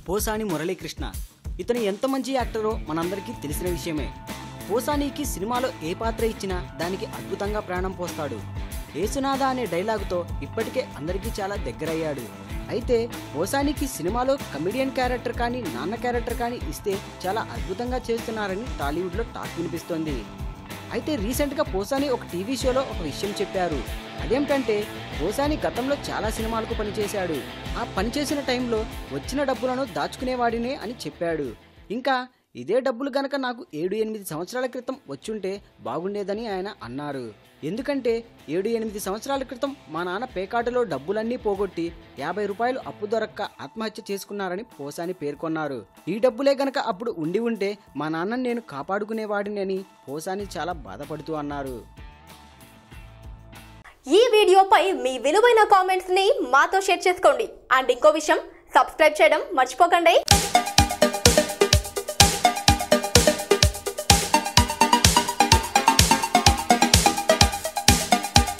పోసాని మురళీకృష్ణ. ఇతను ఎంత మంచి యాక్టరో మనందరికీ తెలిసిన విషయమే. పోసానికి సినిమాలో ఏ పాత్ర ఇచ్చినా దానికి అద్భుతంగా ప్రాణం పోస్తాడు. ఏసునాథ అనే డైలాగుతో ఇప్పటికే అందరికీ చాలా దగ్గరయ్యాడు. అయితే పోసానికి సినిమాలో కమెడియన్ క్యారెక్టర్ కానీ నాన్న క్యారెక్టర్ కానీ ఇస్తే చాలా అద్భుతంగా చేస్తున్నారని టాలీవుడ్లో టాక్ వినిపిస్తోంది. అయితే రీసెంట్గా పోసాని ఒక టీవీ షోలో ఒక విషయం చెప్పారు. అదేమిటంటే పోసాని గతంలో చాలా సినిమాలకు పనిచేశాడు. ఆ పనిచేసిన టైంలో వచ్చిన డబ్బులను దాచుకునేవాడినే అని చెప్పాడు. ఇంకా ఇదే డబ్బులు గనక నాకు 7-8 సంవత్సరాల క్రితం వచ్చుంటే బాగుండేదని ఆయన అన్నారు. ఎందుకంటే 7-8 సంవత్సరాల క్రితం మా నాన్న పేకాటలో డబ్బులన్నీ పోగొట్టి 50 రూపాయలు అప్పు దొరక్క ఆత్మహత్య చేసుకున్నారని పోసాని పేర్కొన్నారు. ఈ డబ్బులే గనక అప్పుడు ఉండి ఉంటే మా నాన్నని నేను కాపాడుకునేవాడిని అని పోసాని చాలా బాధపడుతూ అన్నారు. ఈ వీడియోపై మీ విలువైన కామెంట్స్ ని మాతో షేర్ చేసుకోండి. అండ్ ఇంకో విషయం, సబ్స్క్రైబ్ చేయడం మర్చిపోకండి.